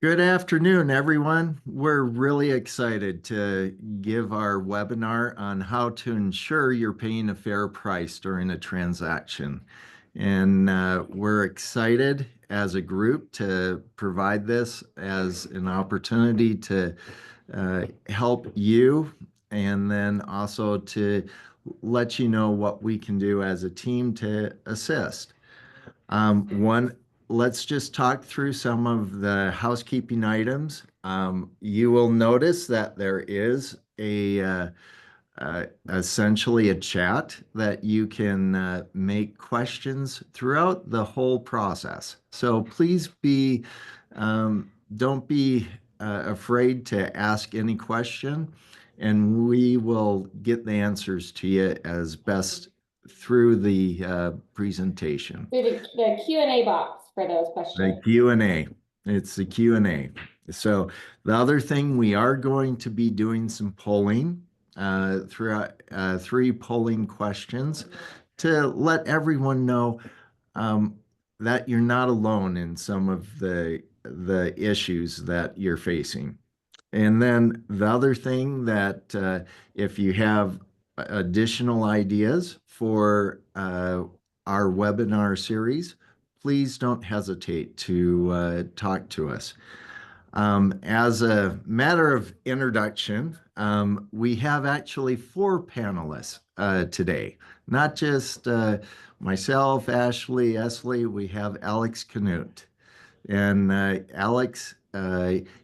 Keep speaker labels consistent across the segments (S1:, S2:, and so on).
S1: Good afternoon, everyone. We're really excited to give our webinar on how to ensure you're paying a fair price during a transaction. And we're excited as a group to provide this as an opportunity to help you and then also to let you know what we can do as a team to assist. One, let's just talk through some of the housekeeping items. You will notice that there is essentially a chat that you can make questions throughout the whole process. So please don't be afraid to ask any question, and we will get the answers to you as best through the presentation.
S2: Through the Q&A box for those
S1: The
S2: questions.
S1: Q&A. It's the Q&A. So the other thing, we are going to be doing some polling throughout three polling questions to let everyone know that you're not alone in some of the issues that you're facing. And then the other thing that if you have additional ideas for our webinar series, please don't hesitate to talk to us. As a matter of introduction, we have actually four panelists today, not just myself, Ashley, Esley, we have Alex Canute. And Alex,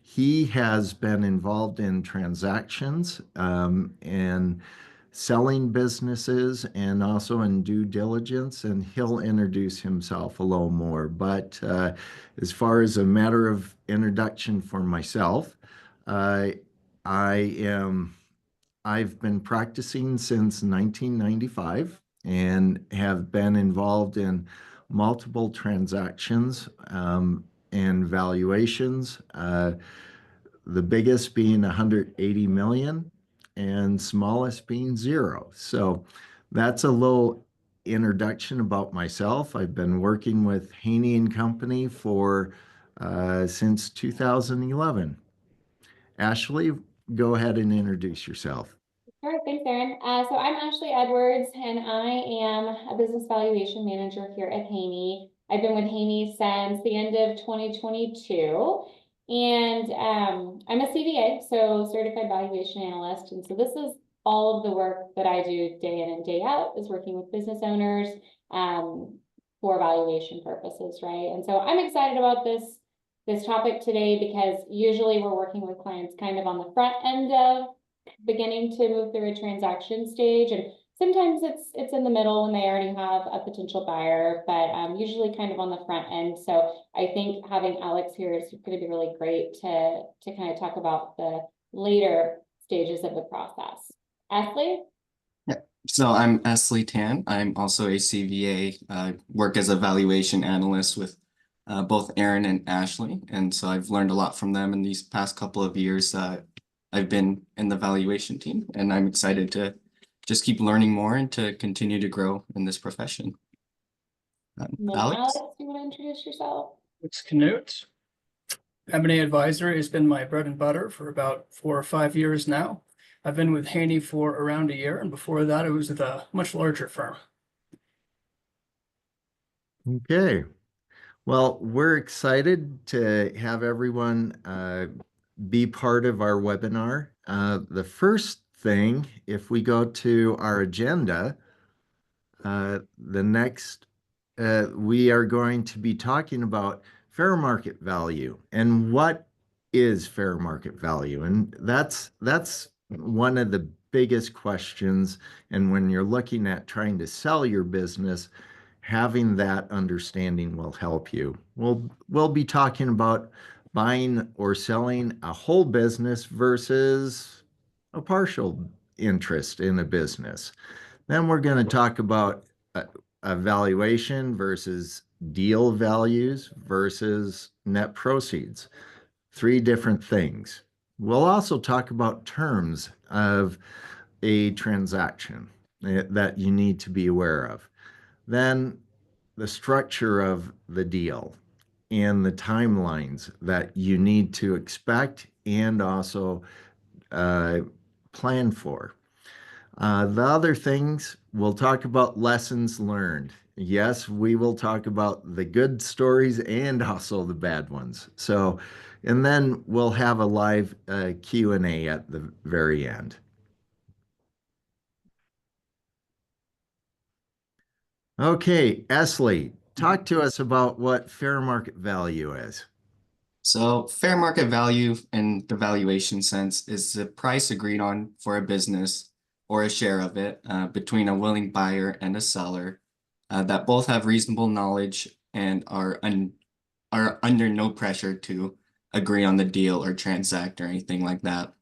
S1: he has been involved in transactions and selling businesses and also in due diligence, and he'll introduce himself a little more. But as far as a matter of introduction for myself, uh, I am I've been practicing since 1995 and have been involved in multiple transactions and valuations, the biggest being 180 million and smallest being zero. So that's a little introduction about myself. I've been working with Haney and Company for since 2011. Ashley, go ahead and introduce yourself.
S2: Sure, thanks, Aaron. So I'm Ashley Edwards, and I am a business valuation manager here at Haney. I've been with Haney since the end of 2022, and I'm a CVA, so Certified Valuation Analyst. And so this is all of the work that I do day in and day out, is working with business owners for valuation purposes, right? And so I'm excited about this topic today because usually we're working with clients kind of on the front end of beginning to move through a transaction stage, and sometimes it's in the middle when they already have a potential buyer, but usually kind of on the front end. So I think having Alex here is going to be really great to kind of talk about the later stages of the process. Ashley?
S3: Yeah. So I'm Esley Tan. I'm also a CVA. I work as a valuation analyst with both Aaron and Ashley. And so I've learned a lot from them in these past couple of years. I've been in the valuation team, and I'm excited to just keep learning more and to continue to grow in this profession.
S2: Alex,
S3: Alex?
S2: do you want to introduce yourself?
S4: It's Canute. M&A advisory has been my bread and butter for about 4 or 5 years now. I've been with Haney for around a year, and before that, I was with a much larger firm.
S1: Okay. Well, we're excited to have everyone be part of our webinar. The first thing, if we go to our agenda, we are going to be talking about fair market value and what is fair market value. And that's one of the biggest questions. And when you're looking at trying to sell your business, having that understanding will help you. We'll be talking about buying or selling a whole business versus a partial interest in a business. Then we're going to talk about a valuation versus deal values versus net proceeds. Three different things. We'll also talk about terms of a transaction that you need to be aware of. Then the structure of the deal. and the timelines that you need to expect and also plan for. The other things, we'll talk about lessons learned. Yes, we will talk about the good stories and also the bad ones. So, and then we'll have a live Q&A at the very end. Okay, Esley, talk to us about what fair market value is.
S3: So fair market value in the valuation sense is the price agreed on for a business or a share of it between a willing buyer and a seller that both have reasonable knowledge and are under no pressure to agree on the deal or transact or anything like that.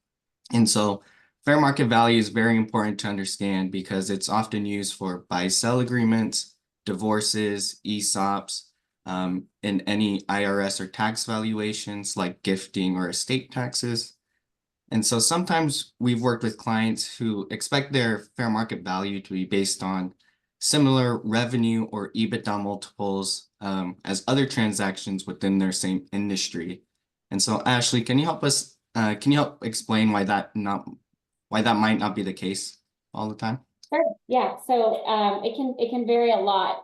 S3: And so fair market value is very important to understand because it's often used for buy-sell agreements, divorces, ESOPs, in any IRS or tax valuations like gifting or estate taxes. And so sometimes we've worked with clients who expect their fair market value to be based on similar revenue or EBITDA multiples as other transactions within their same industry. And so Ashley, can you help explain why that might not be the case all the time?
S2: Sure. Yeah. So it can vary a lot.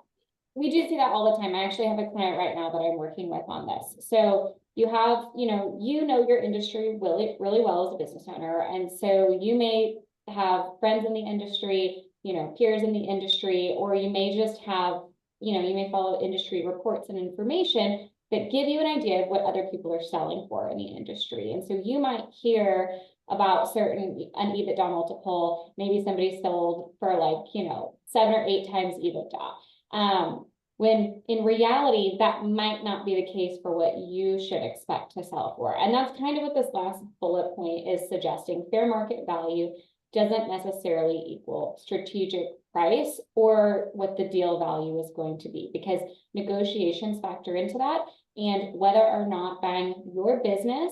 S2: We do see that all the time. I actually have a client right now that I'm working with on this. So you have, you know your industry really, really well as a business owner. And so you may have friends in the industry, peers in the industry, or you may just have, you may follow industry reports and information that give you an idea of what other people are selling for in the industry. And so you might hear about an EBITDA multiple, maybe somebody sold for 7 or 8 times EBITDA. When in reality, that might not be the case for what you should expect to sell for. And that's kind of what this last bullet point is suggesting. Fair market value doesn't necessarily equal strategic price or what the deal value is going to be, because negotiations factor into that, and whether or not buying your business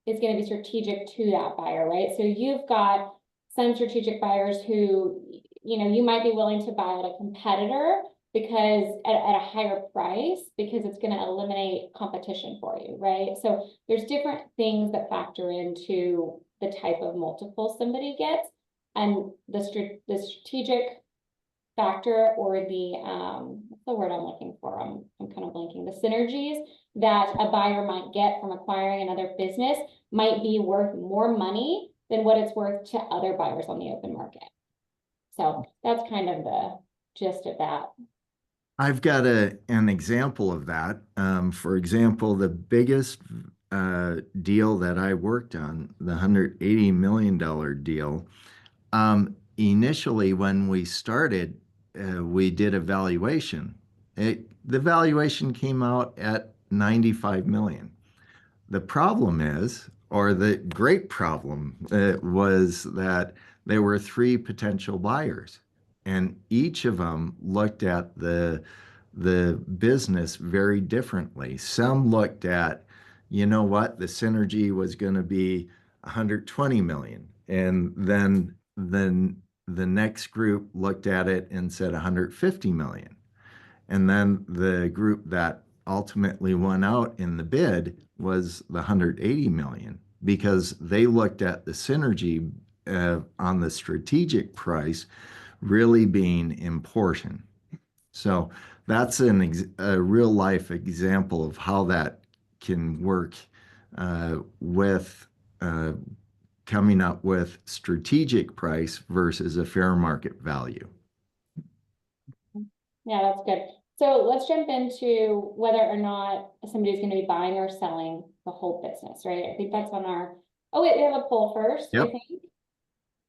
S2: is going to be strategic to that buyer, right? So you've got some strategic buyers who, you might be willing to buy at a competitor because at a higher price, because it's going to eliminate competition for you, right? So there's different things that factor into the type of multiple somebody gets, and the strategic factor, or what's the word I'm looking for? I'm kind of blanking. The synergies that a buyer might get from acquiring another business might be worth more money than what it's worth to other buyers on the open market. So that's kind of the gist of that.
S1: I've got an example of that. For example, the biggest deal that I worked on, the $180 million deal, initially when we started, we did a valuation. The valuation came out at 95 million. The problem is, or the great problem, was that there were 3 potential buyers, and each of them looked at the business very differently. Some looked at, you know what, the synergy was going to be 120 million, and then the next group looked at it and said 150 million. And then the group that ultimately won out in the bid was the 180 million, because they looked at the synergy on the strategic price really being important. So that's a real life example of how that can work with coming up with strategic price versus a fair market value.
S2: Yeah, that's good. So let's jump into whether or not somebody's going to be buying or selling the whole business, right? I think that's on our, oh wait, we have a poll first, I
S1: Yep.
S2: think.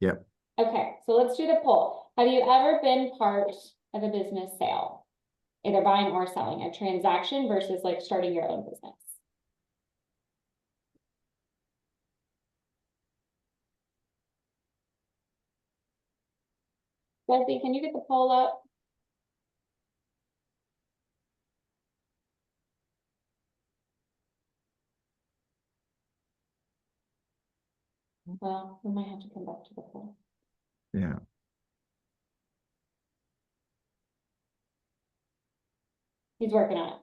S1: Yep.
S2: Okay, so let's do the poll. Have you ever been part of a business sale? Either buying or selling, a transaction versus like starting your own business? Leslie, can you get the poll up? Well, we might have to come back to the poll.
S1: Yeah.
S2: He's working on it.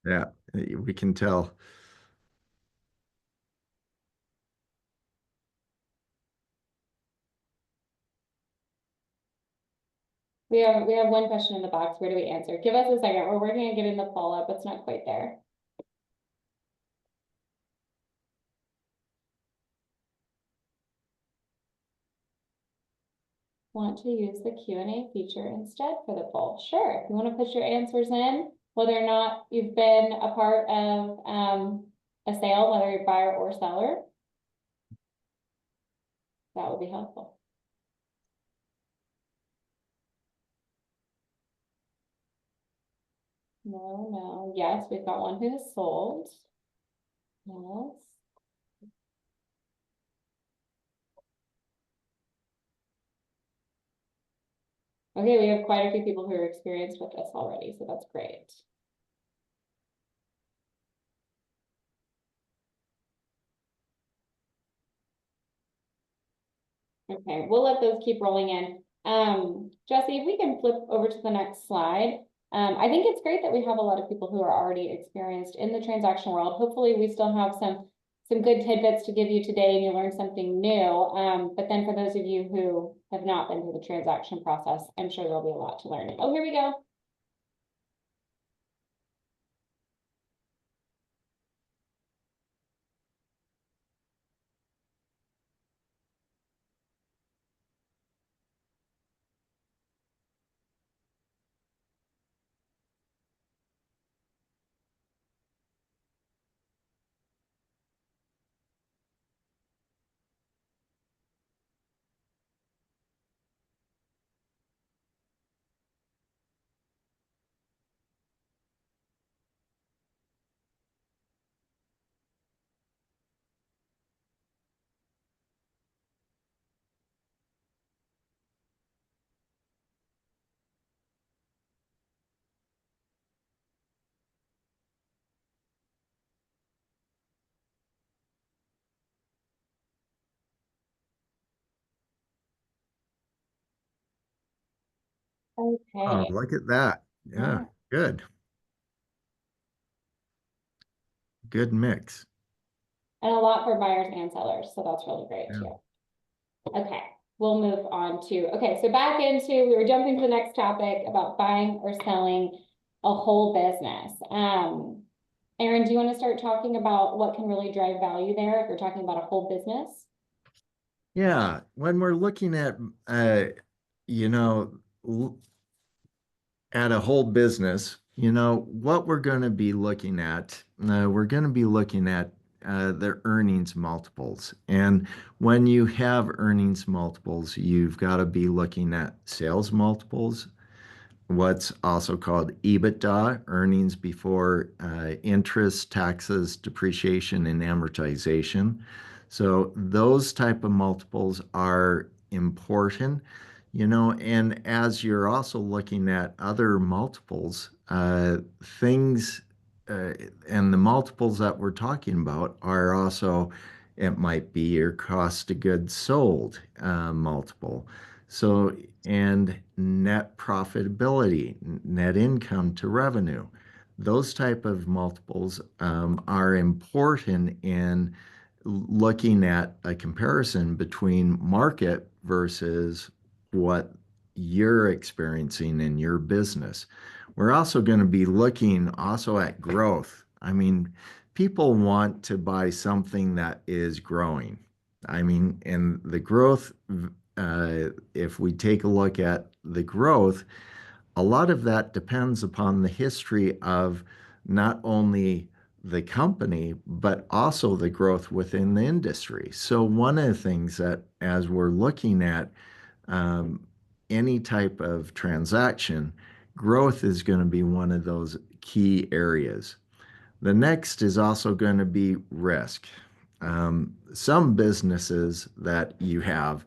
S1: Yeah, we can tell.
S2: We have one question in the box. Where do we answer? Give us a second. We're working on getting the poll up. It's not quite there. Want to use the Q&A feature instead for the poll? Sure. If you want to put your answers in, whether or not you've been a part of a sale, whether you're buyer or seller, that would be helpful. No, no. Yes, we've got one who has sold. Yes. Okay, we have quite a few people who are experienced with this already, so that's great. Okay, we'll let those keep rolling in. Jesse, if we can flip over to the next slide. I think it's great that we have a lot of people who are already experienced in the transaction world. Hopefully we still have some good tidbits to give you today and you learn something new. But then for those of you who have not been through the transaction process, I'm sure there'll be a lot to learn. Oh, here we go.
S1: Oh,
S2: Okay.
S1: look at that. Yeah,
S2: Yeah.
S1: good. Good mix.
S2: And a lot for buyers and sellers, so that's really great
S1: Yeah.
S2: too. Okay, we'll move on to, okay, so back into, we were jumping to the next topic about buying or selling a whole business. Aaron, do you want to start talking about what can really drive value there if you're talking about a whole business?
S1: Yeah, when we're looking at you know, at a whole business, what we're going to be looking at, we're going to be looking at their earnings multiples. And when you have earnings multiples, you've got to be looking at sales multiples, what's also called EBITDA, earnings before interest, taxes, depreciation, and amortization. So those type of multiples are important, and as you're also looking at other multiples, things, uh, and the multiples that we're talking about are also, it might be your cost of goods sold multiple. So, and net profitability, net income to revenue, those type of multiples are important in looking at a comparison between market versus what you're experiencing in your business. We're also going to be looking also at growth. I mean, people want to buy something that is growing. I mean, and the growth, if we take a look at the growth, a lot of that depends upon the history of not only the company, but also the growth within the industry. So, one of the things that, as we're looking at um, any type of transaction, growth is going to be one of those key areas. The next is also going to be risk. Some businesses that you have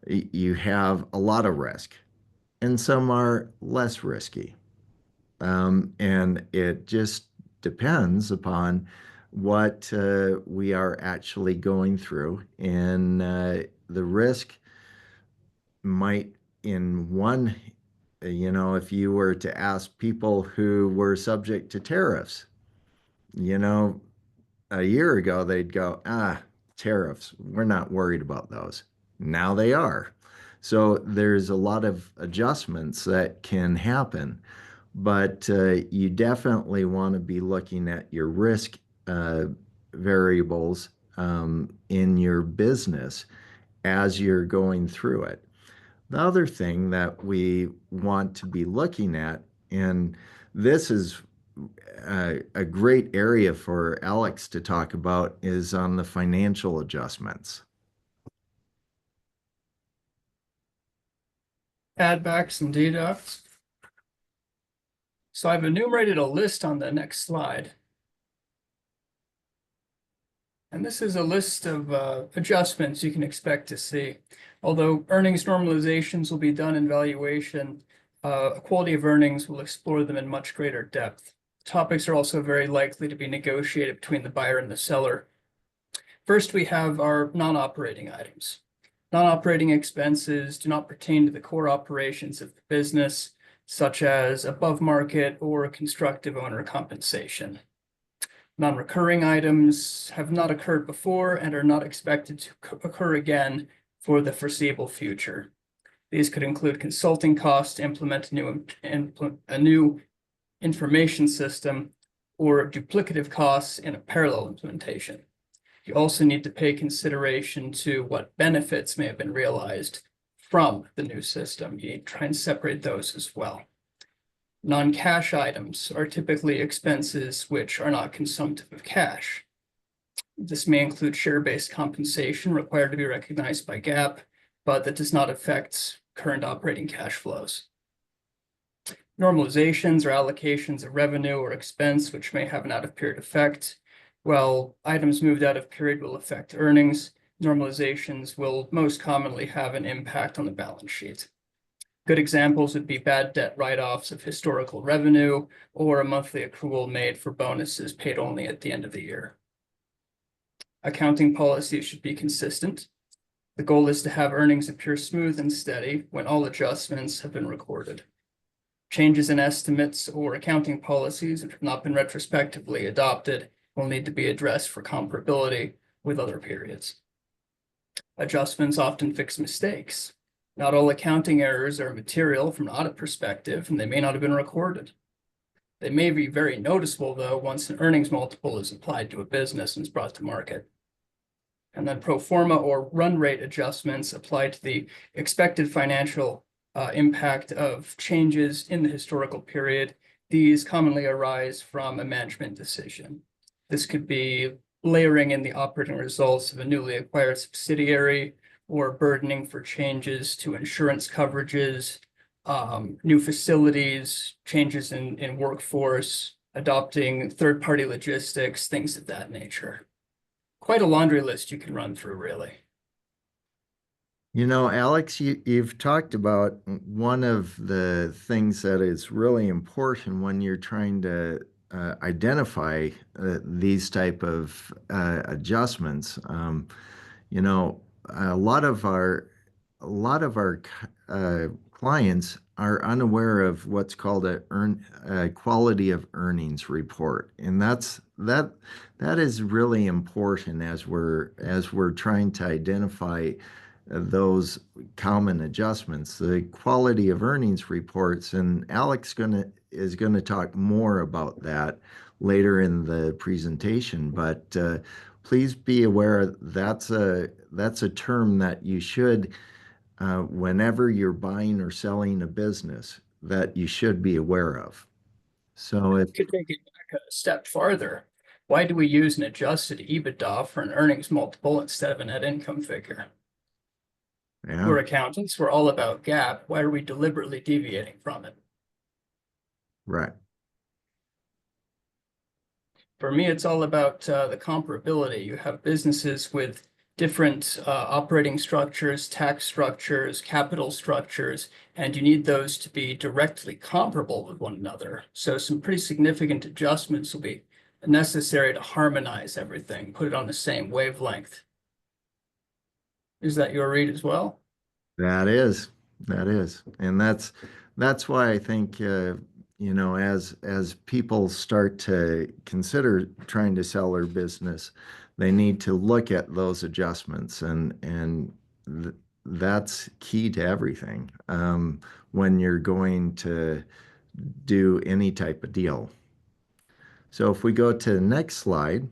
S1: a lot of risk, and some are less risky. And it just depends upon what we are actually going through. And the risk might, in one, if you were to ask people who were subject to tariffs, you know, a year ago, they'd go, tariffs, we're not worried about those. Now they are. So there's a lot of adjustments that can happen, but you definitely want to be looking at your risk uh, variables in your business as you're going through it. The other thing that we want to be looking at, and this is a great area for Alex to talk about, is on the financial adjustments.
S4: Add backs and deducts. So I've enumerated a list on the next slide. And this is a list of adjustments you can expect to see. Although earnings normalizations will be done in valuation, quality of earnings will explore them in much greater depth. Topics are also very likely to be negotiated between the buyer and the seller. First, we have our non-operating items. Non-operating expenses do not pertain to the core operations of the business, such as above market or constructive owner compensation. Non-recurring items have not occurred before and are not expected to occur again for the foreseeable future. These could include consulting costs to implement a new information system or duplicative costs in a parallel implementation. You also need to pay consideration to what benefits may have been realized from the new system. You need to try and separate those as well. Non-cash items are typically expenses which are not consumptive of cash. This may include share-based compensation required to be recognized by GAAP, but that does not affect current operating cash flows. Normalizations or allocations of revenue or expense which may have an out-of-period effect. While items moved out of period will affect earnings, normalizations will most commonly have an impact on the balance sheet. Good examples would be bad debt write-offs of historical revenue or a monthly accrual made for bonuses paid only at the end of the year. Accounting policies should be consistent. The goal is to have earnings appear smooth and steady when all adjustments have been recorded. Changes in estimates or accounting policies which have not been retrospectively adopted will need to be addressed for comparability with other periods. Adjustments often fix mistakes. Not all accounting errors are material from an audit perspective, and they may not have been recorded. They may be very noticeable, though, once an earnings multiple is applied to a business and is brought to market. And then pro forma or run rate adjustments apply to the expected financial impact of changes in the historical period. These commonly arise from a management decision. This could be layering in the operating results of a newly acquired subsidiary, or burdening for changes to insurance coverages, new facilities, changes in workforce, adopting third-party logistics, things of that nature. Quite a laundry list you can run through, really.
S1: You know, Alex, you've talked about one of the things that is really important when you're trying to identify these type of adjustments. You know, a lot of our clients are unaware of what's called a quality of earnings report, and that is really important as we're trying to identify those common adjustments. The quality of earnings reports, and Alex is gonna talk more about that later in the presentation, but please be aware that's a term that you should, whenever you're buying or selling a business, that you should be aware of. So if
S4: Could take it back a step farther. Why do we use an adjusted EBITDA for an earnings multiple instead of a net income figure?
S1: yeah,
S4: We're accountants, we're all about GAAP. Why are we deliberately deviating from it?
S1: right.
S4: For me, it's all about the comparability. You have businesses with different operating structures, tax structures, capital structures, and you need those to be directly comparable with one another. So some pretty significant adjustments will be necessary to harmonize everything, put it on the same wavelength. Is that your read as well?
S1: That is, and that's why I think as people start to consider trying to sell their business, they need to look at those adjustments, and that's key to everything when you're going to do any type of deal. So if we go to the next slide,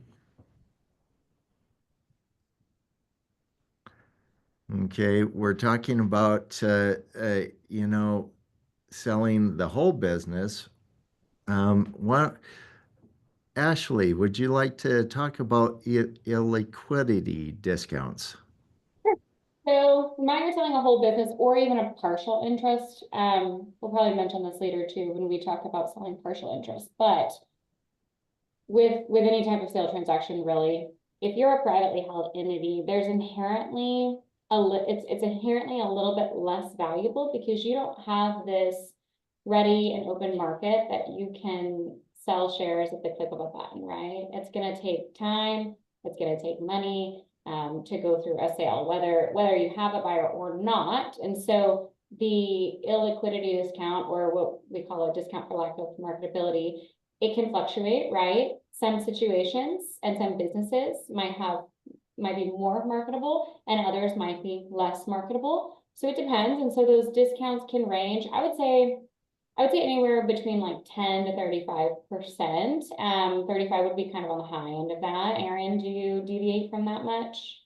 S1: okay, we're talking about selling the whole business. What Ashley, would you like to talk about illiquidity discounts?
S2: So when you're selling a whole business or even a partial interest, we'll probably mention this later too when we talk about selling partial interest, but with any type of sale transaction, really, if you're a privately held entity, there's inherently it's inherently a little bit less valuable because you don't have this ready and open market that you can sell shares at the click of a button, right? It's going to take time, it's going to take money to go through a sale, whether you have a buyer or not. And so the illiquidity discount, or what we call a discount for lack of marketability, it can fluctuate, right? Some situations and some businesses might be more marketable and others might be less marketable. So it depends. And so those discounts can range, I would say anywhere between like 10 to 35%. 35 would be kind of on the high end of that. Aaron, do you deviate from that much?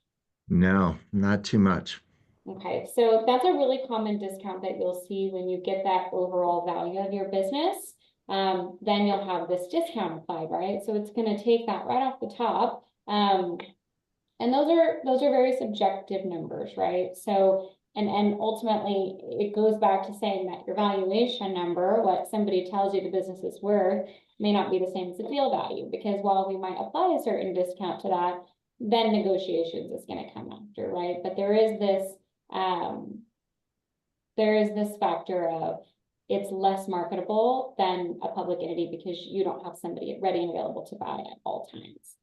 S1: No, not too much.
S2: Okay, so that's a really common discount that you'll see when you get that overall value of your business. Then you'll have this discount applied, right? So it's going to take that right off the top. And those are very subjective numbers, right? So, and ultimately it goes back to saying that your valuation number, what somebody tells you the business is worth, may not be the same as the deal value, because while we might apply a certain discount to that, then negotiations is going to come after, right? But there is this factor of it's less marketable than a public entity because you don't have somebody ready and available to buy at all times.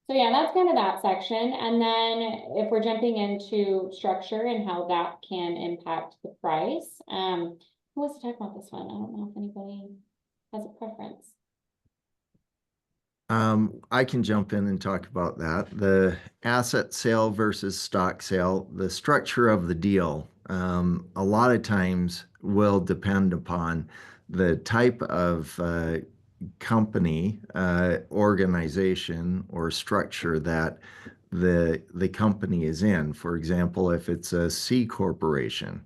S2: So yeah, that's kind of that section. And then if we're jumping into structure and how that can impact the price, who wants to talk about this one? I don't know if anybody has a preference.
S1: I can jump in and talk about that. The asset sale versus stock sale, the structure of the deal, a lot of times will depend upon the type of company, organization, or structure that the company is in. For example, if it's a C corporation,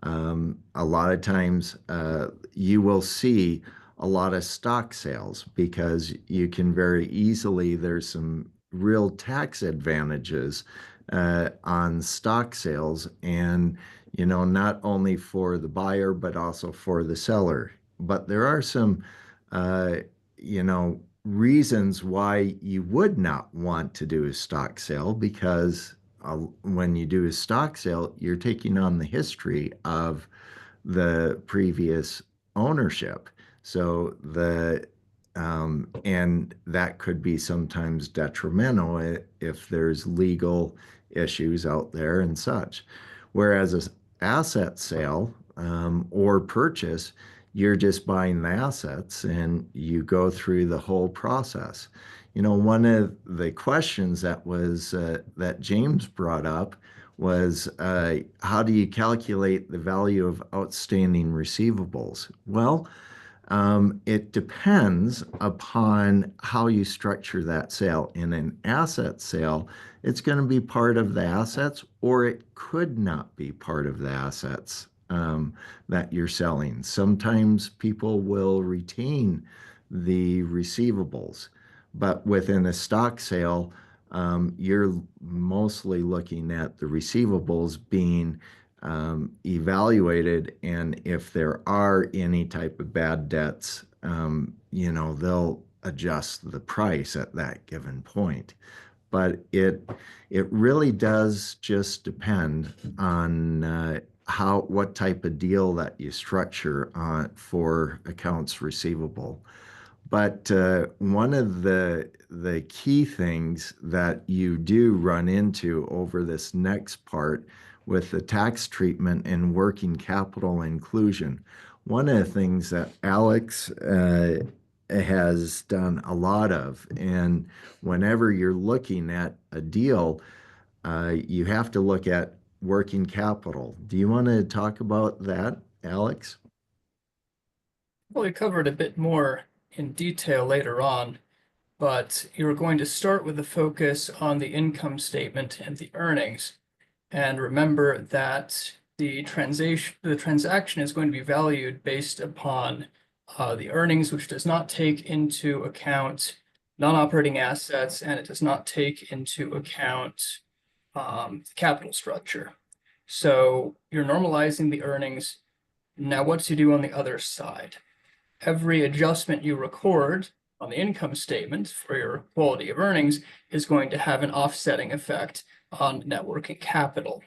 S1: a lot of times you will see a lot of stock sales because you can very easily, there's some real tax advantages on stock sales, and not only for the buyer but also for the seller. But there are some reasons why you would not want to do a stock sale, because when you do a stock sale, you're taking on the history of the previous ownership. So and that could be sometimes detrimental if there's legal issues out there and such. Whereas an asset sale or purchase, you're just buying the assets and you go through the whole process. One of the questions that James brought up was how do you calculate the value of outstanding receivables? Well, it depends upon how you structure that sale. In an asset sale, it's going to be part of the assets, or it could not be part of the assets that you're selling. Sometimes people will retain the receivables, but within a stock sale, you're mostly looking at the receivables being evaluated, and if there are any type of bad debts, they'll adjust the price at that given point. But it really does just depend on what type of deal that you structure for accounts receivable. But one of the key things that you do run into over this next part with the tax treatment and working capital inclusion, one of the things that Alex has done a lot of, and whenever you're looking at a deal, you have to look at working capital. Do you want to talk about that, Alex?
S4: Well, we covered a bit more in detail later on, but you're going to start with a focus on the income statement and the earnings. And remember that the transaction is going to be valued based upon the earnings, which does not take into account non-operating assets, and it does not take into account capital structure. So you're normalizing the earnings. Now, what to do on the other side? Every adjustment you record on the income statement for your quality of earnings is going to have an offsetting effect on net working capital.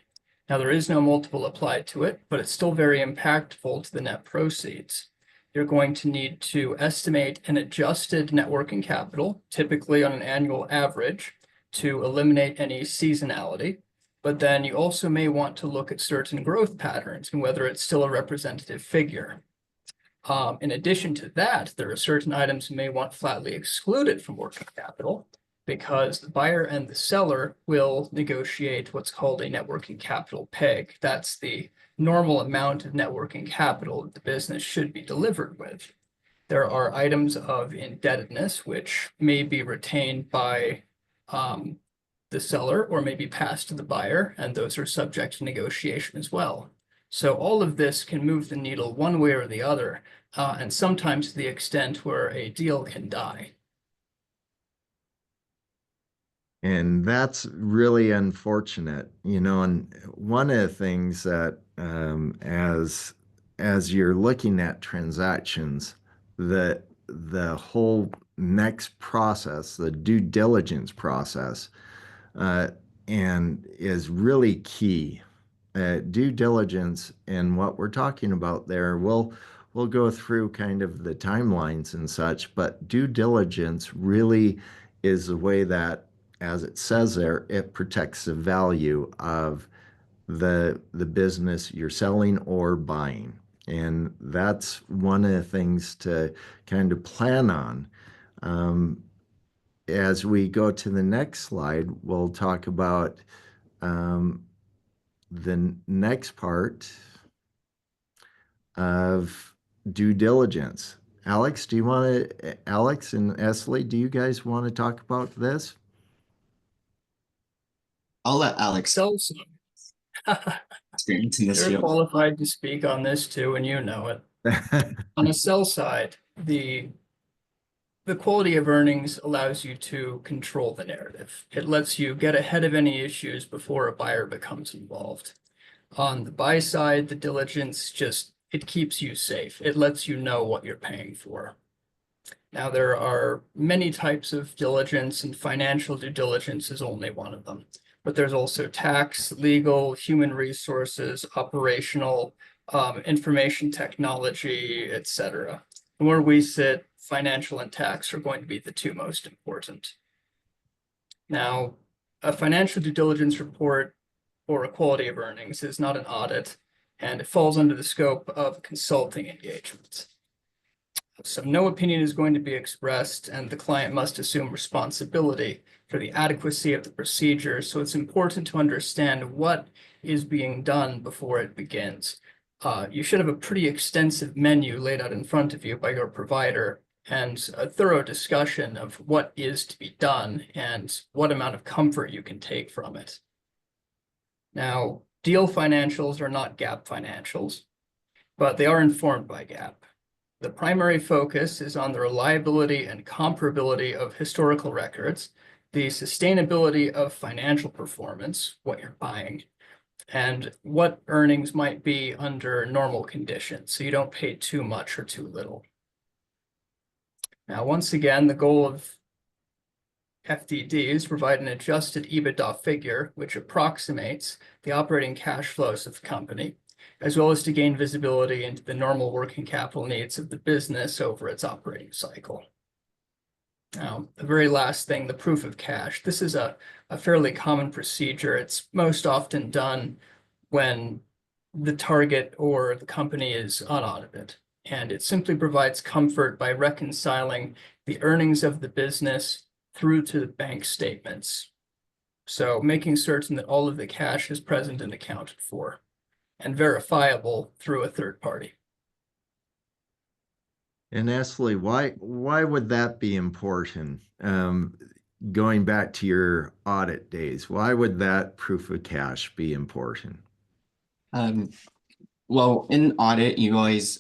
S4: Now, there is no multiple applied to it, but it's still very impactful to the net proceeds. You're going to need to estimate an adjusted net working capital, typically on an annual average, to eliminate any seasonality. But then you also may want to look at certain growth patterns and whether it's still a representative figure. In addition to that, there are certain items you may want flatly excluded from working capital because the buyer and the seller will negotiate what's called a net working capital peg. That's the normal amount of net working capital that the business should be delivered with. There are items of indebtedness which may be retained by the seller or may be passed to the buyer, and those are subject to negotiation as well. So all of this can move the needle one way or the other, and sometimes to the extent where a deal can die.
S1: And that's really unfortunate, and one of the things that as you're looking at transactions, the whole next process, the due diligence process, and is really key. Due diligence and what we're talking about there, we'll go through kind of the timelines and such, but due diligence really is the way that, as it says there, it protects the value of the business you're selling or buying. And that's one of the things to kind of plan on. As we go to the next slide, we'll talk about the next part of due diligence. Alex, Alex and Esley, do you guys want to talk about this?
S3: I'll let Alex
S4: So
S3: experience in this
S4: you're
S3: field.
S4: qualified to speak on this too, and you know it. On the sell side, the quality of earnings allows you to control the narrative. It lets you get ahead of any issues before a buyer becomes involved. On the buy side, the diligence it keeps you safe. It lets you know what you're paying for. Now, there are many types of diligence, and financial due diligence is only one of them. But there's also tax, legal, human resources, operational, information technology, etc. And where we sit, financial and tax are going to be the two most important. Now, a financial due diligence report or a quality of earnings is not an audit, and it falls under the scope of consulting engagement. So no opinion is going to be expressed, and the client must assume responsibility for the adequacy of the procedure. So it's important to understand what is being done before it begins. You should have a pretty extensive menu laid out in front of you by your provider and a thorough discussion of what is to be done and what amount of comfort you can take from it. Now, deal financials are not GAAP financials, but they are informed by GAAP. The primary focus is on the reliability and comparability of historical records, the sustainability of financial performance, what you're buying, and what earnings might be under normal conditions, so you don't pay too much or too little. Now, once again, the goal of FDD is to provide an adjusted EBITDA figure, which approximates the operating cash flows of the company, as well as to gain visibility into the normal working capital needs of the business over its operating cycle. Now, the very last thing, the proof of cash. This is a fairly common procedure. It's most often done when the target or the company is unaudited. and it simply provides comfort by reconciling the earnings of the business through to the bank statements. So making certain that all of the cash is present and accounted for and verifiable through a third party.
S1: And Nestle, why would that be important? Going back to your audit days, why would that proof of cash be important?
S3: Well, in audit, you always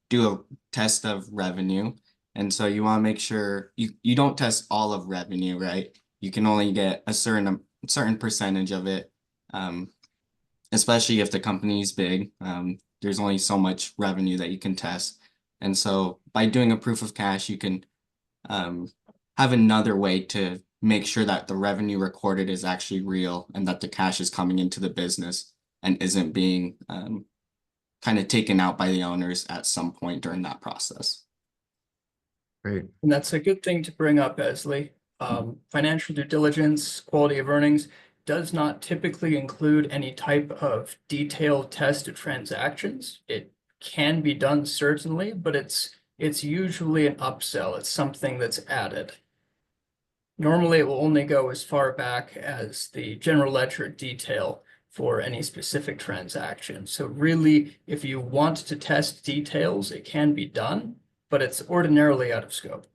S3: do a test of revenue. And so you want to make sure you don't test all of revenue, right? You can only get a certain percentage of it, especially if the company is big. There's only so much revenue that you can test. And so by doing a proof of cash, you can have another way to make sure that the revenue recorded is actually real and that the cash is coming into the business and isn't being kind of taken out by the owners at some point during that process.
S1: Great.
S4: And that's a good thing to bring up, Esley. Financial due diligence, quality of earnings does not typically include any type of detailed test of transactions. It can be done certainly, but it's usually an upsell. It's something that's added. Normally, it will only go as far back as the general ledger detail for any specific transaction. So really, if you want to test details, it can be done, but it's ordinarily out of scope.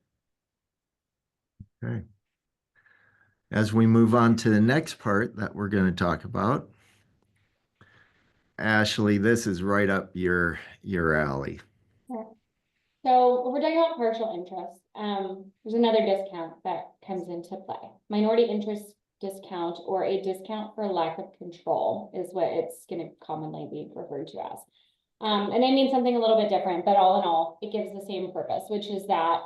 S1: Okay. As we move on to the next part that we're going to talk about, Ashley, this is right up your alley.
S2: So when we're talking about partial interest, there's another discount that comes into play. Minority interest discount, or a discount for lack of control, is what it's going to commonly be referred to as. And they mean something a little bit different, but all in all, it gives the same purpose, which is that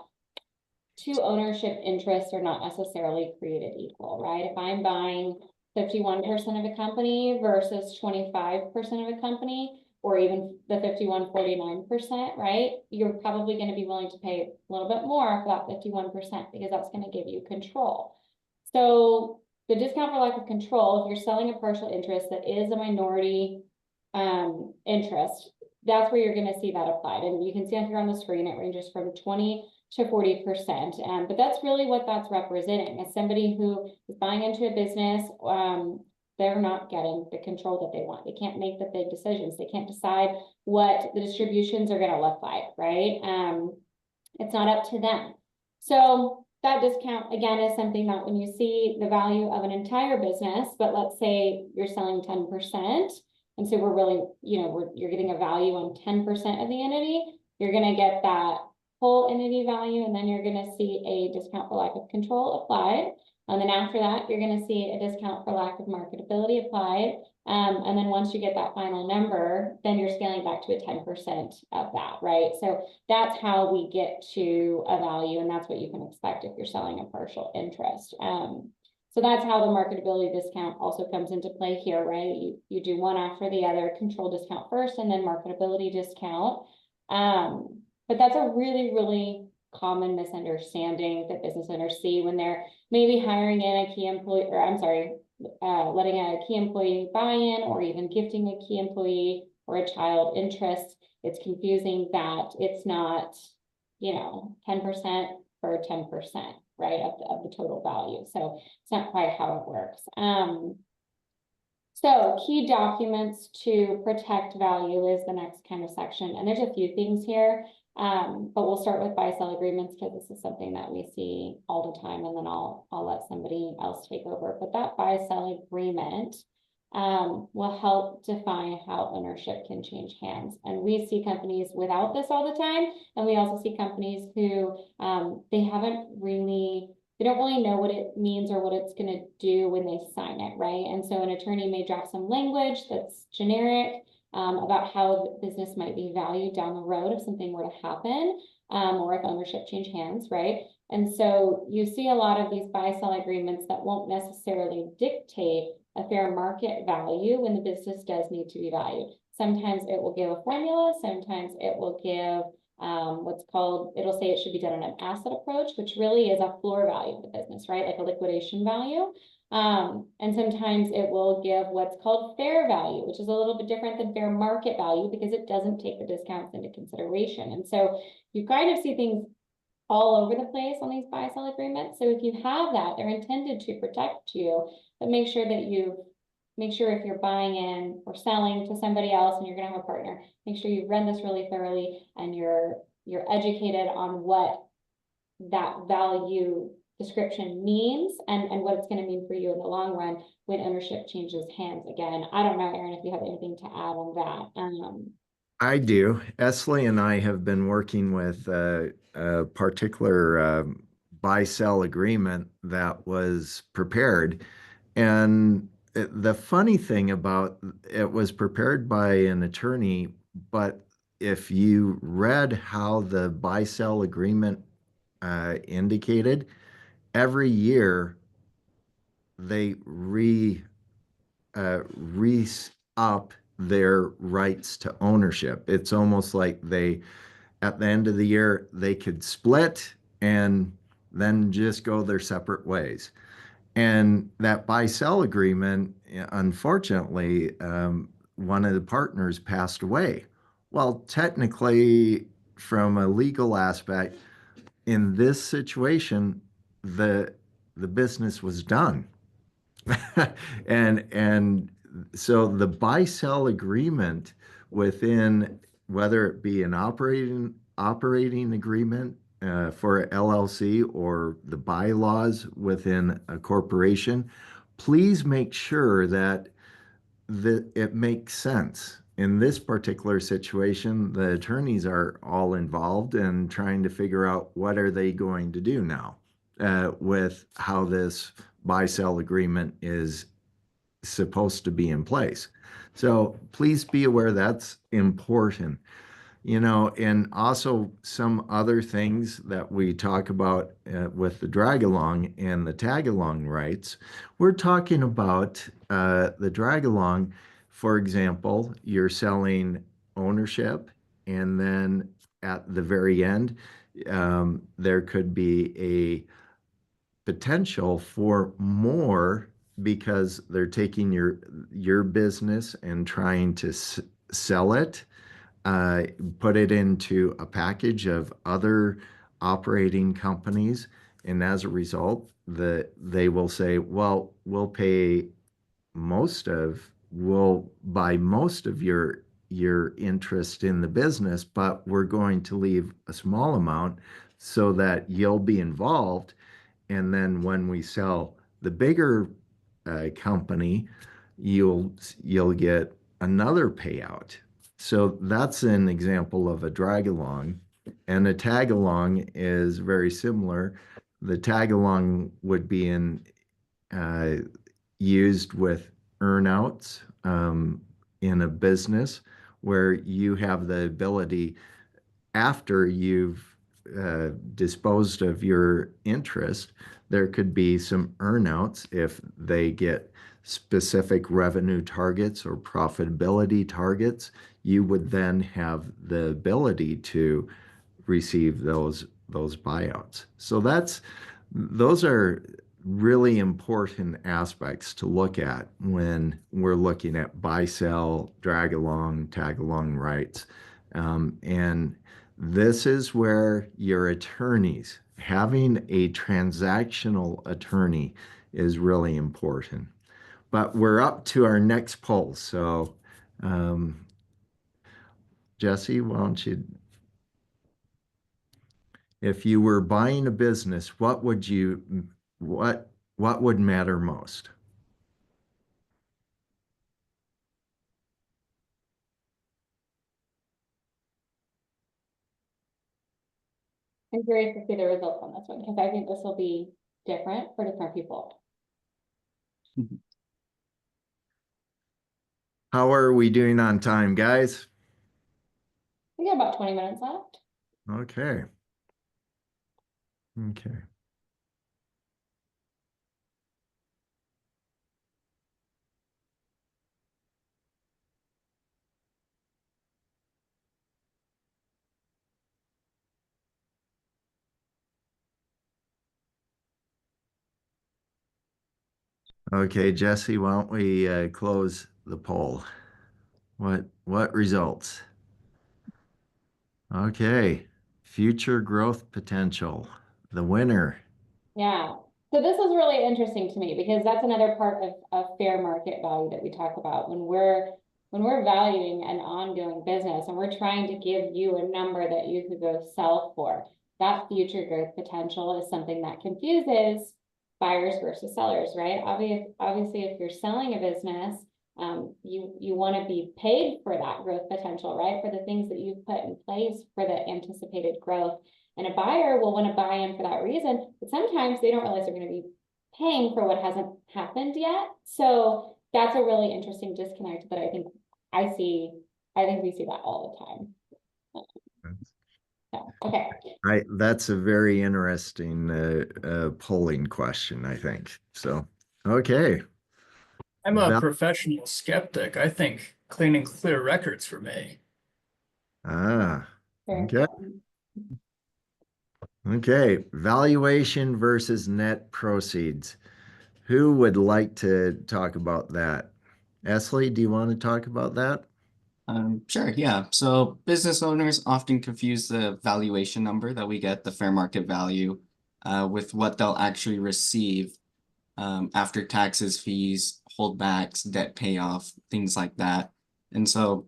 S2: two ownership interests are not necessarily created equal, right? If I'm buying 51% of a company versus 25% of a company, or even the 51-49%, right? You're probably going to be willing to pay a little bit more for that 51% because that's going to give you control. So the discount for lack of control, if you're selling a partial interest that is a minority interest, that's where you're going to see that applied. And you can see here on the screen, it ranges from 20 to 40%. But that's really what that's representing. As somebody who is buying into a business, they're not getting the control that they want. They can't make the big decisions. They can't decide what the distributions are going to look like, right? It's not up to them. So that discount, again, is something that when you see the value of an entire business, but let's say you're selling 10%, and so we're really, you're getting a value on 10% of the entity, you're going to get that whole entity value, and then you're going to see a discount for lack of control applied. And then after that, you're going to see a discount for lack of marketability applied. And then once you get that final number, then you're scaling back to a 10% of that, right? So that's how we get to a value, and that's what you can expect if you're selling a partial interest. So that's how the marketability discount also comes into play here, right? You do one after the other, control discount first, and then marketability discount. But that's a really, really common misunderstanding that business owners see when they're maybe hiring in a key employee, or I'm sorry, letting a key employee buy in, or even gifting a key employee or a child interest. It's confusing that it's not, 10% for 10%, right, of the total value. So it's not quite how it works. So key documents to protect value is the next kind of section. And there's a few things here. But we'll start with buy-sell agreements because this is something that we see all the time, and then I'll let somebody else take over. But that buy-sell agreement will help define how ownership can change hands. And we see companies without this all the time, and we also see companies who they don't really know what it means or what it's going to do when they sign it, right? And so an attorney may draft some language that's generic about how the business might be valued down the road if something were to happen, or if ownership change hands, right? And so you see a lot of these buy-sell agreements that won't necessarily dictate a fair market value when the business does need to be valued. Sometimes it will give a formula, sometimes it will give it'll say it should be done on an asset approach, which really is a floor value of the business, right? Like a liquidation value. And sometimes it will give what's called fair value, which is a little bit different than fair market value because it doesn't take the discounts into consideration. And so you kind of see things all over the place on these buy-sell agreements. So if you have that, they're intended to protect you, but make sure if you're buying in or selling to somebody else and you're gonna have a partner, make sure you run this really thoroughly and you're educated on what that value description means and what it's gonna mean for you in the long run when ownership changes hands again. I don't know, Erin, if you have anything to add on that.
S1: I do. Esley and I have been working with a particular buy-sell agreement that was prepared. And the funny thing about it was prepared by an attorney, but if you read how the buy-sell agreement indicated, every year they re up their rights to ownership. It's almost like they, at the end of the year, they could split and then just go their separate ways. And that buy-sell agreement, unfortunately, one of the partners passed away. Well, technically, from a legal aspect, in this situation, the the business was done. And so the buy-sell agreement within, whether it be an operating agreement for LLC or the bylaws within a corporation, please make sure that it makes sense. In this particular situation, the attorneys are all involved and trying to figure out what are they going to do now with how this buy-sell agreement is supposed to be in place. So please be aware that's important. And also some other things that we talk about with the drag along and the tag along rights. We're talking about the drag along, for example, you're selling ownership, and then at the very end, there could be a potential for more because they're taking your business and trying to sell it, uh, put it into a package of other operating companies, and as a result, they will say, "Well, we'll buy most of your interest in the business, but we're going to leave a small amount so that you'll be involved." And then when we sell the bigger company, you'll get another payout. So that's an example of a drag along. And a tag along is very similar. The tag along would be uh, used with earnouts in a business where you have the ability, after you've disposed of your interest, there could be some earnouts if they get specific revenue targets or profitability targets. You would then have the ability to receive those buyouts. So those are really important aspects to look at when we're looking at buy, sell, drag along, tag along rights. And this is where your attorneys, having a transactional attorney is really important. But we're up to our next poll. So, um, Jesse, why don't you, if you were buying a business, what would matter most?
S2: I'm curious to see the results on this one because I think this will be different for different people.
S1: How are we doing on time, guys?
S2: We got about 20 minutes left.
S1: Okay. Okay. Okay, Jesse, why don't we close the poll? What results? Okay, future growth potential. The winner.
S2: Yeah. So this is really interesting to me because that's another part of fair market value that we talk about when we're valuing an ongoing business and we're trying to give you a number that you could go sell for. That future growth potential is something that confuses buyers versus sellers, right? Obviously, if you're selling a business, you want to be paid for that growth potential, right? For the things that you've put in place for the anticipated growth. And a buyer will want to buy in for that reason, but sometimes they don't realize they're going to be paying for what hasn't happened yet. So that's a really interesting disconnect that I think we see that all the time. So, okay.
S1: That's a very interesting polling question, I think. So, okay.
S4: I'm a
S1: Val
S4: professional skeptic. I think cleaning clear records for me.
S1: ah,
S2: Very
S1: okay.
S2: important.
S1: Okay. Valuation versus net proceeds. Who would like to talk about that? Esley, do you want to talk about that?
S3: Sure, yeah. So business owners often confuse the valuation number that we get, the fair market value, with what they'll actually receive after taxes, fees, holdbacks, debt payoff, things like that. And so,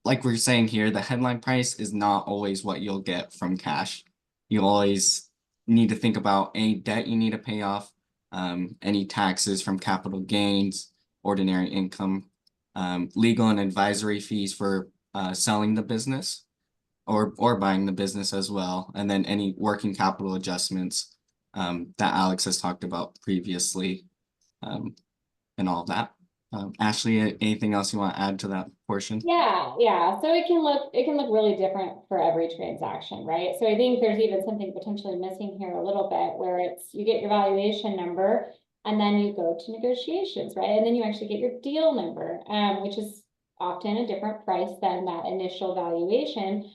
S3: like we're saying here, the headline price is not always what you'll get from cash. You always need to think about any debt you need to pay off, any taxes from capital gains, ordinary income, legal and advisory fees for selling the business or buying the business as well, and then any working capital adjustments that Alex has talked about previously, and all of that. Ashley, anything else you want to add to that portion?
S2: Yeah. So it can look really different for every transaction, right? So I think there's even something potentially missing here a little bit where it's you get your valuation number and then you go to negotiations, right? And then you actually get your deal number, which is often a different price than that initial valuation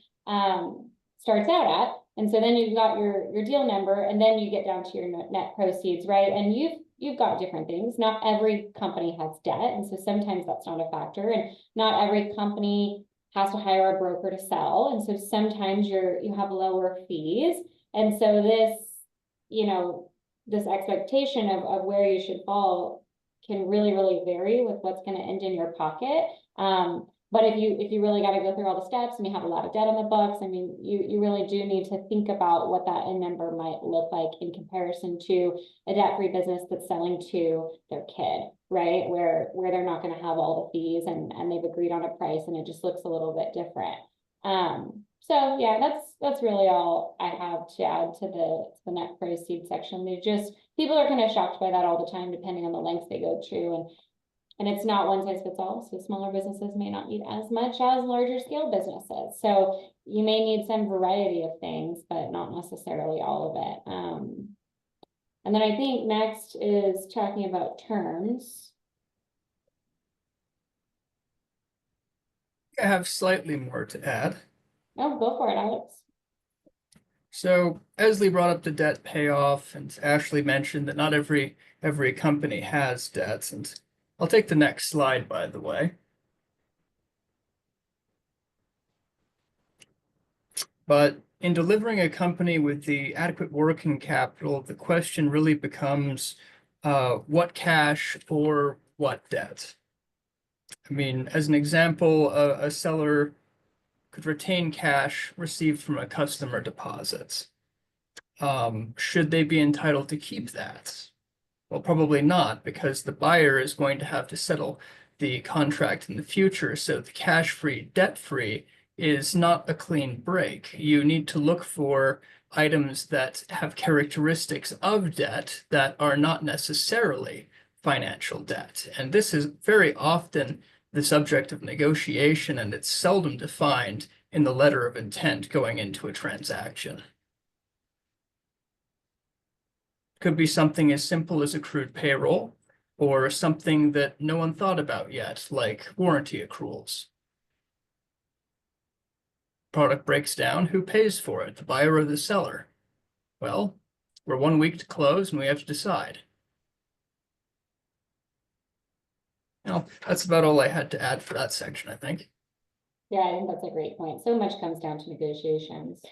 S2: starts out at. And so then you've got your deal number and then you get down to your net proceeds, right? And you've got different things. Not every company has debt, and so sometimes that's not a factor. And not every company has to hire a broker to sell. And so sometimes you have lower fees. And so this expectation of where you should fall can really, really vary with what's going to end in your pocket. But if you really got to go through all the steps and you have a lot of debt on the books, I mean, you really do need to think about what that end number might look like in comparison to a debt-free business that's selling to their kid, right? Where they're not going to have all the fees and they've agreed on a price and it just looks a little bit different. So yeah, that's really all I have to add to the net proceeds section. People are kind of shocked by that all the time, depending on the lengths they go through. And it's not one size fits all. So smaller businesses may not need as much as larger scale businesses. So you may need some variety of things, but not necessarily all of it. And then I think next is talking about terms.
S4: I have slightly more to add.
S2: Oh, go for it, Alex.
S4: So Esley brought up the debt payoff, and Ashley mentioned that not every company has debts. And I'll take the next slide, by the way. But in delivering a company with the adequate working capital, the question really becomes what cash for what debt? I mean, as an example, a seller could retain cash received from a customer deposits. Should they be entitled to keep that? Well, probably not, because the buyer is going to have to settle the contract in the future. So the cash-free, debt-free is not a clean break. You need to look for items that have characteristics of debt that are not necessarily financial debt. And this is very often the subject of negotiation, and it's seldom defined in the letter of intent going into a transaction. Could be something as simple as accrued payroll, or something that no one thought about yet, like warranty accruals. Product breaks down, who pays for it, the buyer or the seller? Well, we're 1 week to close and we have to decide. No, that's about all I had to add for that section, I think.
S2: Yeah, I think that's a great point. So much comes down to negotiations.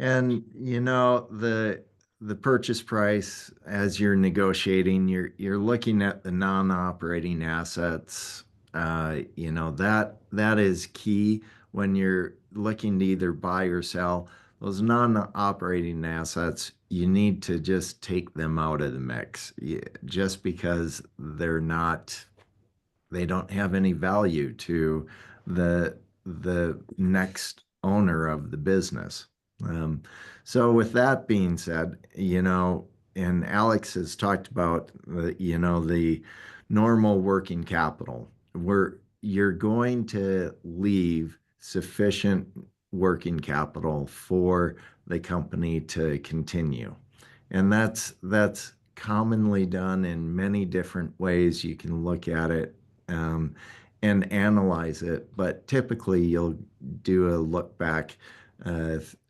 S1: And the purchase price as you're negotiating, you're looking at the non-operating assets. That is key when you're looking to either buy or sell. Those non-operating assets, you need to just take them out of the mix. Just because they don't have any value to the next owner of the business. Um, so with that being said, and Alex has talked about the normal working capital, where you're going to leave sufficient working capital for the company to continue. And that's commonly done in many different ways. You can look at it um, and analyze it, but typically you'll do a look back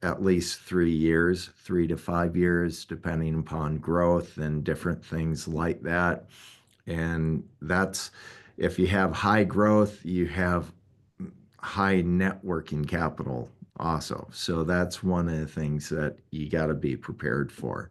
S1: at least 3 years, 3 to 5 years, depending upon growth and different things like that. And that's if you have high growth, you have high net working capital also. So that's one of the things that you got to be prepared for.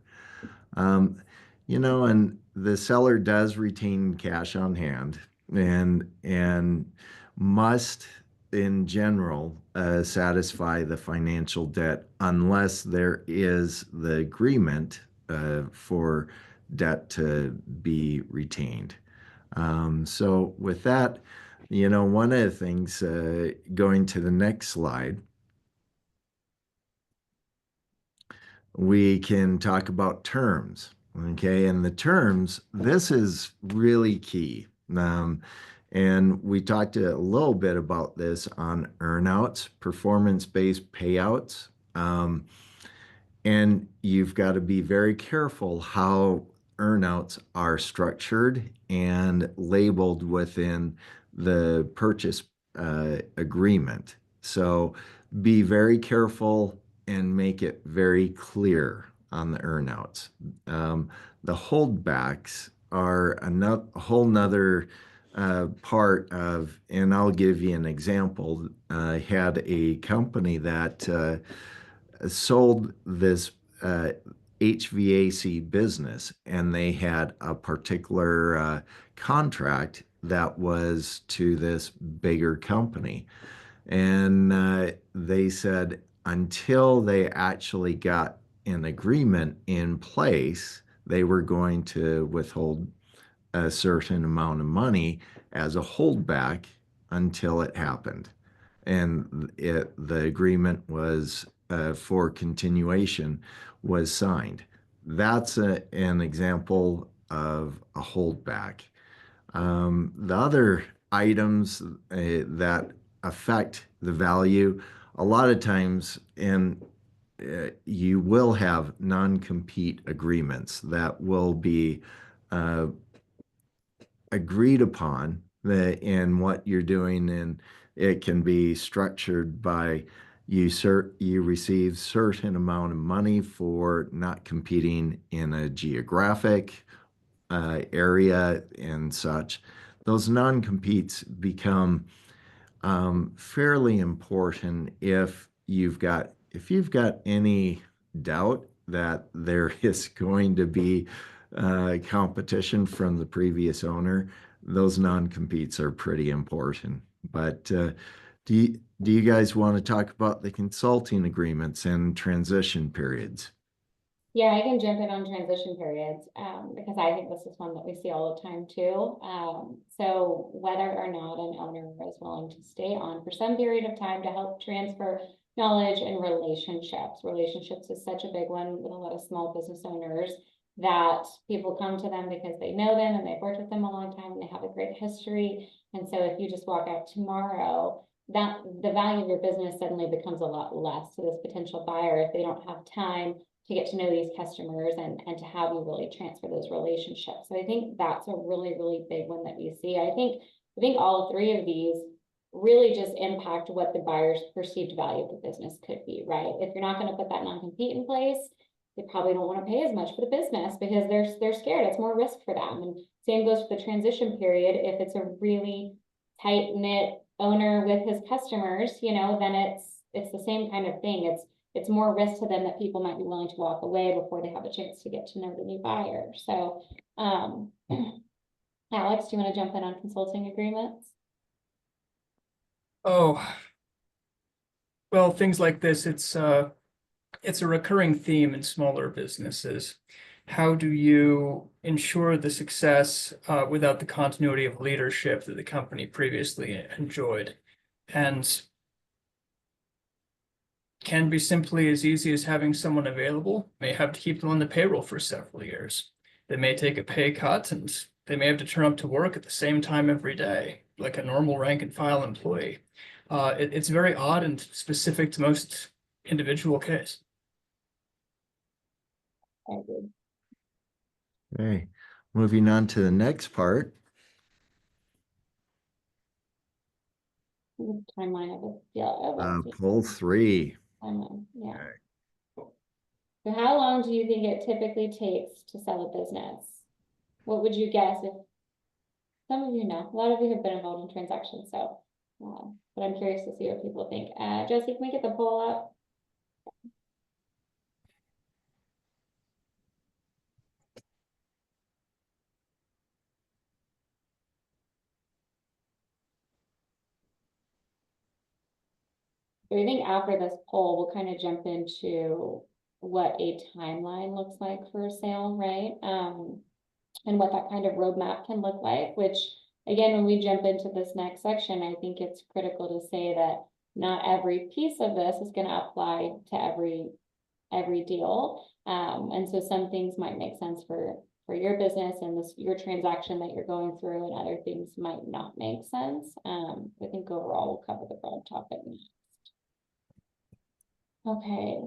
S1: Um, and the seller does retain cash on hand and must, in general, satisfy the financial debt unless there is the agreement for debt to be retained. So with that, one of the things going to the next slide, we can talk about terms. Okay, and the terms, this is really key. And we talked a little bit about this on earnouts, performance-based payouts. And you've got to be very careful how earnouts are structured and labeled within the purchase agreement. So be very careful and make it very clear on the earnouts. The holdbacks are a whole nother part of, and I'll give you an example. I had a company that sold this HVAC business, and they had a particular contract that was to this bigger company. And they said until they actually got an agreement in place, they were going to withhold a certain amount of money as a holdback until it happened. And the agreement was for continuation was signed. That's an example of a holdback. The other items that affect the value, a lot of times, and you will have non-compete agreements that will be uh, agreed upon in what you're doing, and it can be structured by you receive certain amount of money for not competing in a geographic area and such. Those non-competes become fairly important if you've got any doubt that there is going to be competition from the previous owner. Those non-competes are pretty important. But do you guys want to talk about the consulting agreements and transition periods?
S2: Yeah, I can jump in on transition periods, because I think this is one that we see all the time too. So whether or not an owner is willing to stay on for some period of time to help transfer knowledge and relationships. Relationships is such a big one with a lot of small business owners, that people come to them because they know them and they've worked with them a long time and they have a great history. And so if you just walk out tomorrow, that the value of your business suddenly becomes a lot less to this potential buyer if they don't have time to get to know these customers and to have you really transfer those relationships. So I think that's a really, really big one that we see. I think all three of these really just impact what the buyer's perceived value of the business could be, right? If you're not going to put that non-compete in place, they probably don't want to pay as much for the business because they're scared. It's more risk for them. And same goes for the transition period. If it's a really tight knit owner with his customers, you know, then it's the same kind of thing. It's more risk to them that people might be willing to walk away before they have a chance to get to know the new buyer. So, Alex, do you want to jump in on consulting agreements?
S4: Oh, well, things like this, it's a recurring theme in smaller businesses. How do you ensure the success without the continuity of leadership that the company previously enjoyed? And can be simply as easy as having someone available. May have to keep them on the payroll for several years. They may take a pay cut and they may have to turn up to work at the same time every day, like a normal rank and file employee. It's very odd and specific to most individual case.
S2: I agree.
S1: Okay, moving on to the next part.
S2: Timeline of it. Yeah,
S1: Poll 3.
S2: timeline, yeah.
S1: Okay.
S2: So how long do you think it typically takes to sell a business? What would you guess if some of you know? A lot of you have been involved in transactions, so but I'm curious to see what people think. Josie, can we get the poll up? So I think after this poll, we'll kind of jump into what a timeline looks like for a sale, right? And what that kind of roadmap can look like, which again, when we jump into this next section, I think it's critical to say that not every piece of this is going to apply to every deal. And so some things might make sense for your business and your transaction that you're going through, and other things might not make sense. I think overall we'll cover the broad topic next. Okay.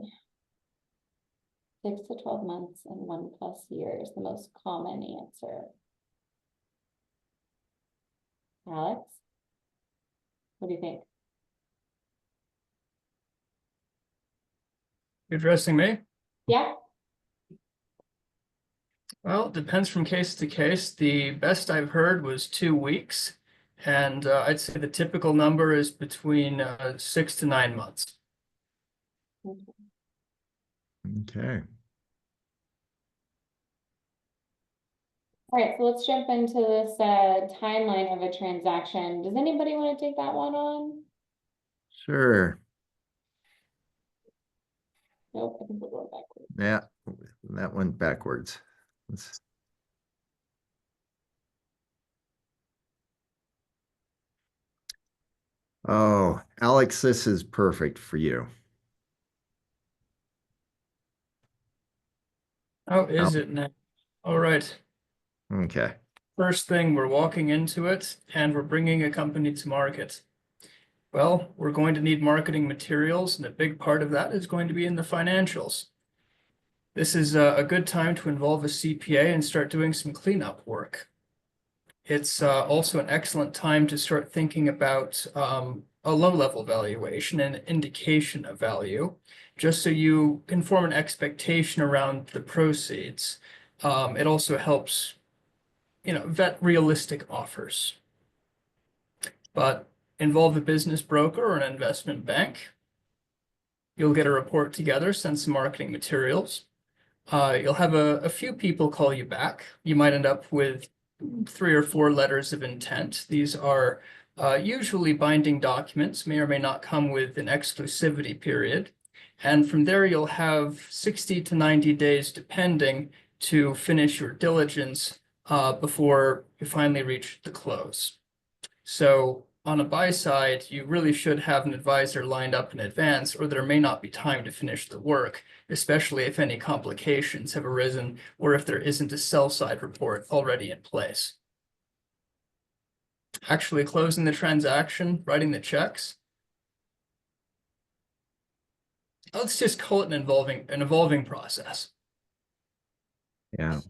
S2: 6 to 12 months and 1+ years, the most common answer. Alex, what do you think?
S4: You're addressing me?
S2: Yeah,
S4: Well, it depends from case to case. The best I've heard was 2 weeks. And I'd say the typical number is between 6 to 9 months.
S1: Okay.
S2: all right, so let's jump into this timeline of a transaction. Does anybody want to take that one on?
S1: Sure.
S2: Nope, I think we're going backwards.
S1: Yeah, that went backwards. Let's... Oh, Alex, this is perfect for you.
S4: How is it now? All right.
S1: Okay.
S4: First thing, we're walking into it and we're bringing a company to market. Well, we're going to need marketing materials, and a big part of that is going to be in the financials. This is a good time to involve a CPA and start doing some cleanup work. It's also an excellent time to start thinking about a low-level valuation and indication of value, just so you can form an expectation around the proceeds. It also helps, vet realistic offers. But involve a business broker or an investment bank. You'll get a report together, send some marketing materials. You'll have a few people call you back. You might end up with 3 or 4 letters of intent. These are usually binding documents, may or may not come with an exclusivity period. And from there, you'll have 60 to 90 days, depending, to finish your diligence before you finally reach the close. So on a buy side, you really should have an advisor lined up in advance, or there may not be time to finish the work, especially if any complications have arisen or if there isn't a sell side report already in place. Actually closing the transaction, writing the checks. Let's just call it an evolving process.
S1: Yeah.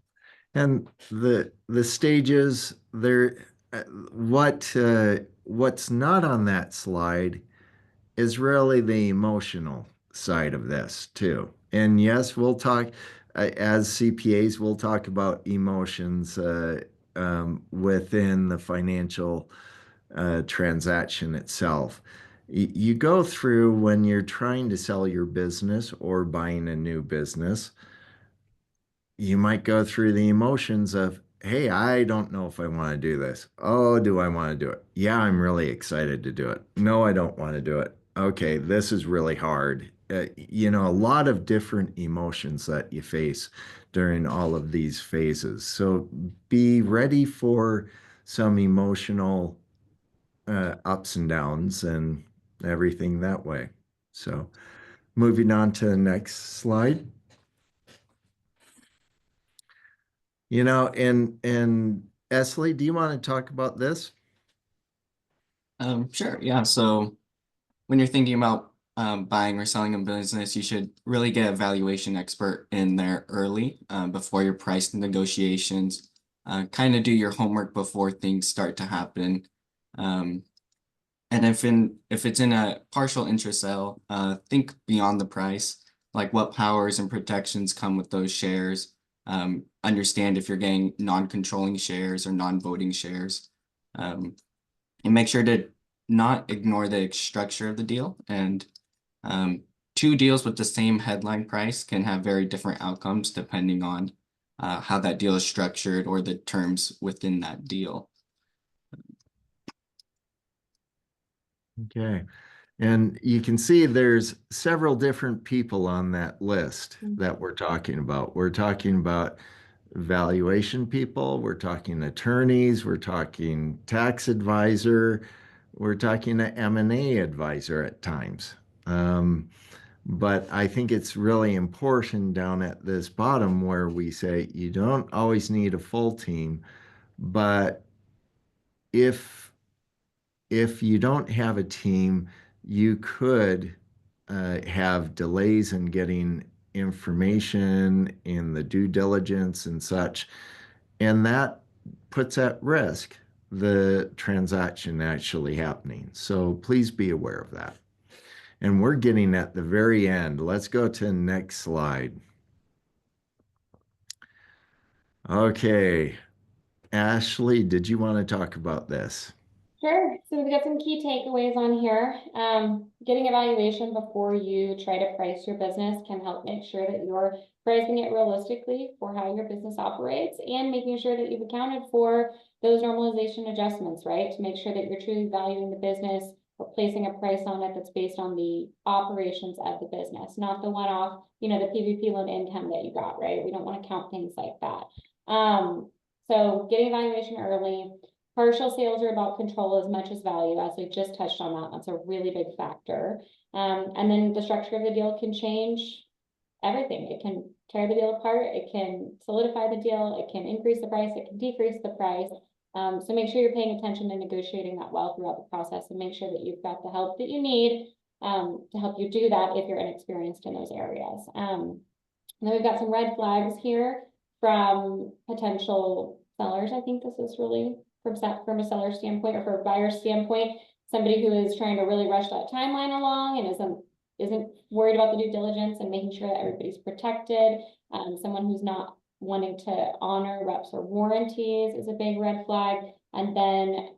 S1: And the stages there, what's not on that slide is really the emotional side of this too. And yes, we'll talk, as CPAs, we'll talk about emotions within the financial transaction itself. You go through when you're trying to sell your business or buying a new business, you might go through the emotions of, hey, I don't know if I want to do this. Oh, do I want to do it? Yeah, I'm really excited to do it. No, I don't want to do it. Okay, this is really hard. A lot of different emotions that you face during all of these phases. So be ready for some emotional ups and downs and everything that way. So moving on to the next slide. And Esley, do you want to talk about this?
S3: Sure, yeah. So when you're thinking about buying or selling a business, you should really get a valuation expert in there early before your price negotiations. Kind of do your homework before things start to happen. Um, and if it's in a partial interest sale, think beyond the price, like what powers and protections come with those shares. Understand if you're getting non-controlling shares or non-voting shares. And make sure to not ignore the structure of the deal. And two deals with the same headline price can have very different outcomes depending on how that deal is structured or the terms within that deal.
S1: Okay. And you can see there's several different people on that list that we're talking about. We're talking about valuation people, we're talking attorneys, we're talking tax advisor, we're talking an M&A advisor at times. But I think it's really important down at this bottom where we say you don't always need a full team, but if if you don't have a team, you could have delays in getting information in the due diligence and such, and that puts at risk the transaction actually happening. So please be aware of that. And we're getting at the very end. Let's go to the next slide. Okay. Ashley, did you want to talk about this?
S2: Sure. So we've got some key takeaways on here. Getting evaluation before you try to price your business can help make sure that you're pricing it realistically for how your business operates and making sure that you've accounted for those normalization adjustments, right? To make sure that you're truly valuing the business or placing a price on it that's based on the operations of the business, not the one-off, the PPP loan income that you got, right? We don't want to count things like that. So getting evaluation early. Partial sales are about control as much as value, as we just touched on that. That's a really big factor. And then the structure of the deal can change everything. It can tear the deal apart. It can solidify the deal. It can increase the price. It can decrease the price. So make sure you're paying attention and negotiating that well throughout the process and make sure that you've got the help that you need to help you do that if you're inexperienced in those areas. And then we've got some red flags here from potential sellers. I think this is really from a seller standpoint or for a buyer standpoint, somebody who is trying to really rush that timeline along and isn't worried about the due diligence and making sure that everybody's protected. Someone who's not wanting to honor reps or warranties is a big red flag. And then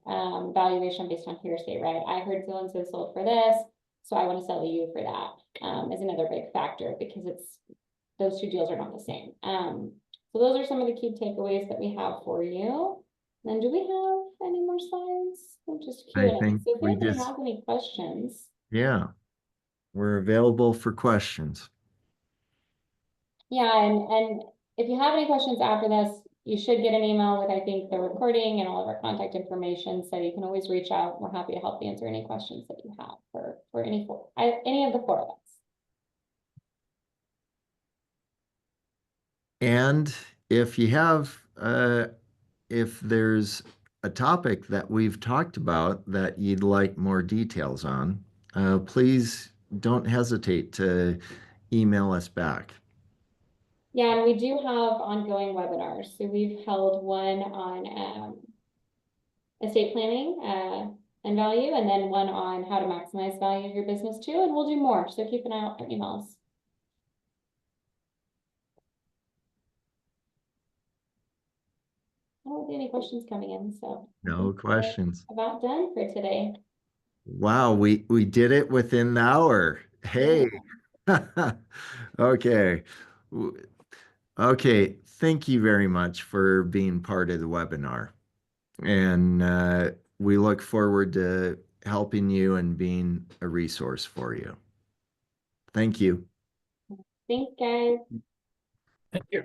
S2: valuation based on hearsay, right? I heard so and so sold for this, so I want to sell to you for that. Is another big factor because those two deals are not the same. So those are some of the key takeaways that we have for you. Then do we have any more slides? Or just
S1: I
S2: Q&A.
S1: think
S2: So if
S1: we
S2: anybody
S1: just,
S2: has any questions.
S1: yeah, we're available for questions.
S2: Yeah, and if you have any questions after this, you should get an email with, I think, the recording and all of our contact information. So you can always reach out. We're happy to help answer any questions that you have for any of the four of us.
S1: And if you have, if there's a topic that we've talked about that you'd like more details on, please don't hesitate to email us back.
S2: Yeah, and we do have ongoing webinars. So we've held one on estate planning and value, and then one on how to maximize value of your business too. And we'll do more. So keep an eye out for emails. don't see any questions coming in, so. I
S1: No
S2: think we're
S1: questions.
S2: About done for today.
S1: Wow, we did it within the hour. Hey. Okay. W- Okay, thank you very much for being part of the webinar. And we look forward to helping you and being a resource for you. Thank you.
S2: Thanks, guys.
S4: Thank you.